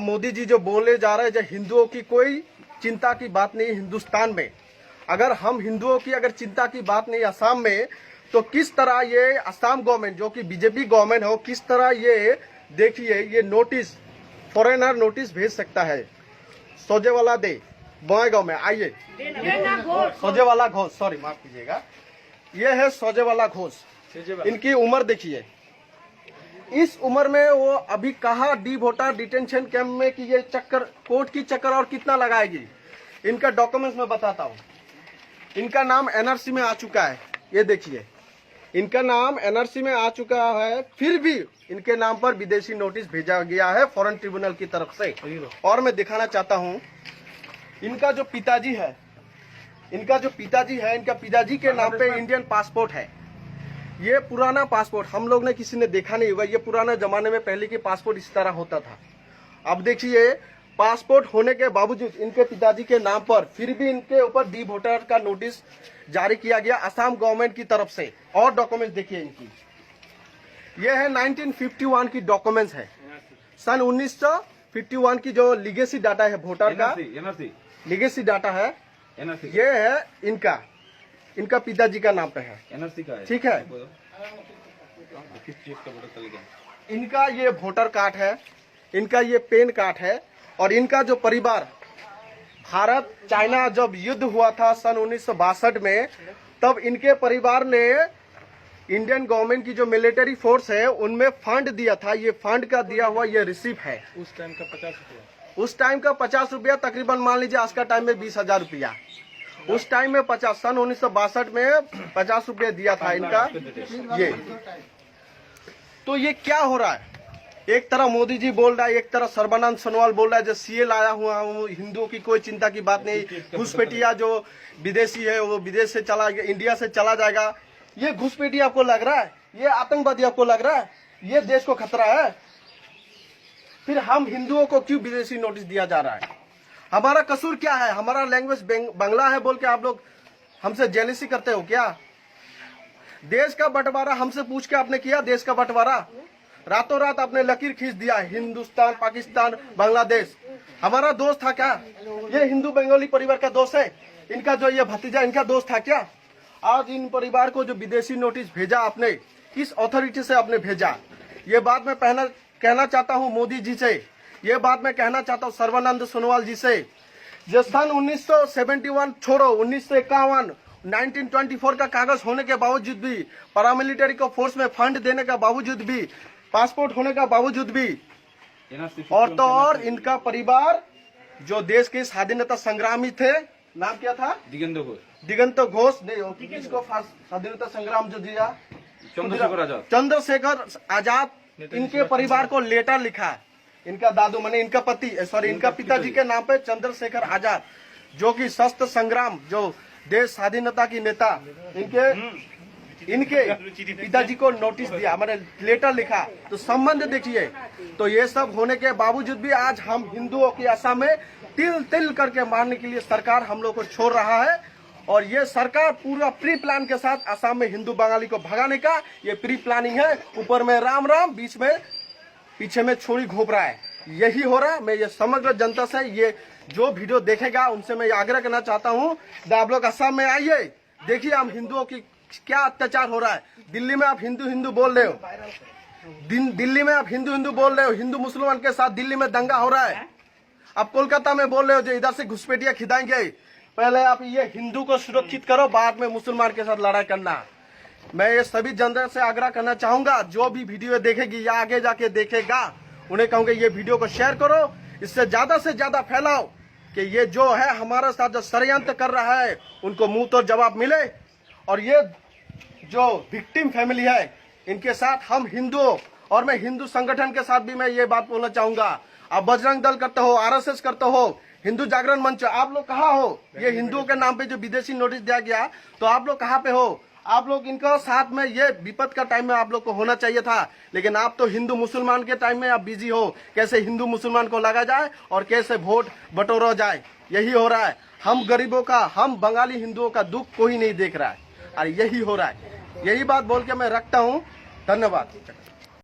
मोदी जी जो बोले जा रहे हैं, जो हिंदुओं की कोई चिंता की बात नहीं हिंदुस्तान में। अगर हम हिंदुओं की अगर चिंता की बात नहीं असम में, तो किस तरह ये असम गवर्नमेंट जो कि बीजेपी गवर्नमेंट हो, किस तरह ये देखिए ये नोटिस फॉरेनर नोटिस भेज सकता है। सोजेवाला दे बॉयगांव में आइए, सोजेवाला घोष, सॉरी माफ कीजिएगा, ये है सोजेवाला घोष। इनकी उम्र देखिए, इस उम्र में वो अभी कहा डी वोटर डिटेंशन कैंप में कि ये चक्कर कोर्ट की चक्कर और कितना लगाएगी। इनका डॉक्यूमेंट्स में बताता हूँ। इनका नाम एनआरसी में आ चुका है, ये देखिए इनका नाम एनआरसी में आ चुका है, फिर भी इनके नाम पर विदेशी नोटिस भेजा गया है फॉरेन ट्रिब्यूनल की तरफ से। और मैं दिखाना चाहता हूँ इनका जो पिताजी है, इनका पिताजी के नाम पे इंडियन पासपोर्ट है। ये पुराना पासपोर्ट हम लोग ने किसी ने देखा नहीं होगा। ये पुराने जमाने में पहले की पासपोर्ट इस तरह होता था। अब देखिए पासपोर्ट होने के बावजूद इनके पिताजी के नाम पर फिर भी इनके ऊपर डी वोटर का नोटिस जारी किया गया असम गवर्नमेंट की तरफ से। और डॉक्यूमेंट्स देखिए इनकी, ये है 1951 की डॉक्यूमेंट्स है, सन 1951 की जो लीगेसी डाटा है वोटर का, लीगेसी डाटा है, ये है इनका पिताजी का नाम पे है, एनआरसी का है, ठीक है। इनका ये वोटर कार्ड है, इनका ये पेन कार्ड है। और इनका जो परिवार, भारत चाइना जब युद्ध हुआ था सन 1962 में, तब इनके परिवार ने इंडियन गवर्नमेंट की जो मिलिट्री फोर्स है उनमें फंड दिया था। ये फंड का दिया हुआ ये रिसिप्ट है। उस टाइम का 50 रुपया, उस टाइम का 50 रुपया, तकरीबन मान लीजिए आज का टाइम में 20,000 रुपया। उस टाइम में 50, सन 1962 में 50 रुपये दिया था इनका ये। तो ये क्या हो रहा है? एक तरह मोदी जी बोल रहा है, एक तरह सर्बानंद सोनोवाल बोल रहा है जो सीए लाया हुआ हूँ, हिंदुओं की कोई चिंता की बात नहीं। घुसपैठिया जो विदेशी है वो विदेश से चला गया, इंडिया से चला जाएगा। ये घुसपैठिया आपको लग रहा है? ये आतंकवादी आपको लग रहा है? ये देश को खतरा है? फिर हम हिंदुओं को क्यों विदेशी नोटिस दिया जा रहा है? हमारा कसूर क्या है? हमारा लैंग्वेज बांग्ला है बोल के आप लोग हमसे जेलसी करते हो क्या? देश का बंटवारा हमसे पूछ के आपने किया? देश का बंटवारा रातों रात आपने लकीर खींच दिया, हिंदुस्तान, पाकिस्तान, बांग्लादेश। हमारा दोस्त था क्या? ये हिंदू बंगाली परिवार का दोस्त है? इनका जो ये भतीजा, इनका दोस्त था क्या? आज इन परिवार को जो विदेशी नोटिस भेजा आपने, किस अथॉरिटी से आपने भेजा? ये बात मैं कहना चाहता हूँ मोदी जी से, ये बात मैं कहना चाहता हूँ सर्बानंद सोनोवाल जी से। जो सन 1971 छोड़ो, 1951, 1924 का कागज होने के बावजूद भी, पैरामिलिट्री को फोर्स में फंड देने का बावजूद भी, पासपोर्ट होने का बावजूद भी, और तो और इनका परिवार जो देश के स्वाधीनता संग्रामी थे, नाम क्या था? दिगंत घोष नहीं, किसको स्वाधीनता संग्राम जो दिया? चंद्रशेखर आजाद। इनके परिवार को लेटर लिखा इनका दादू माने इनका पति, सॉरी इनका पिताजी के नाम पे चंद्रशेखर आजाद, जो कि सशस्त्र संग्राम, जो देश स्वाधीनता की नेता, इनके पिताजी को नोटिस दिया, मैंने लेटर लिखा। तो संबंध देखिए। तो ये सब होने के बावजूद भी आज हम हिंदुओं की आशा में तिल तिल करके मारने के लिए सरकार हम लोग को छोड़ रहा है। और ये सरकार पूरा प्री प्लान के साथ असम में हिंदू बंगाली को भगाने का ये प्री प्लानिंग है। ऊपर में राम राम, बीच में पीछे में छोरी घोप रहा है। यही हो रहा है। मैं ये समग्र जनता से, ये जो वीडियो देखेगा उनसे मैं आग्रह करना चाहता हूँ, आप लोग असम में आइए, देखिए हम हिंदुओं की क्या अत्याचार हो रहा है। दिल्ली में आप हिंदू बोल रहे हो, दिल्ली में आप हिंदू बोल रहे हो, हिंदू मुसलमान के साथ दिल्ली में दंगा हो रहा है। आप कोलकाता में बोल रहे हो जो इधर से घुसपैठिया खिदाएंगे। पहले आप ये हिंदू को सुरक्षित करो, बाद में मुसलमान के साथ लड़ाई करना। मैं ये सभी जनता से आग्रह करना चाहूंगा, जो भी वीडियो देखेगी या आगे जाके देखेगा, उन्हें कहूंगा ये वीडियो को शेयर करो, इससे ज्यादा फैलाओ कि ये जो है हमारे साथ जो षड्यंत्र कर रहा है उनको मुंह तोड़ जवाब मिले। और ये जो विक्टिम फैमिली है इनके साथ हम हिंदुओं, और मैं हिंदू संगठन के साथ भी मैं ये बात बोलना चाहूंगा, आप बजरंग दल करते हो, आरएसएस करते हो, हिंदू जागरण मंच, आप लोग कहाँ हो? ये हिंदुओं के नाम पे जो विदेशी नोटिस दिया गया, तो आप लोग कहाँ पे हो? आप लोग इनका साथ में ये विपद का टाइम में आप लोग को होना चाहिए था, लेकिन आप तो हिंदू मुसलमान के टाइम में आप बिजी हो। कैसे हिंदू मुसलमान को लगा जाए और कैसे वोट बटोरा जाए, यही हो रहा है। हम गरीबों का, हम बंगाली हिंदुओं का दुख कोई नहीं देख रहा है, और यही हो रहा है। यही बात बोल के मैं रखता हूँ। धन्यवाद।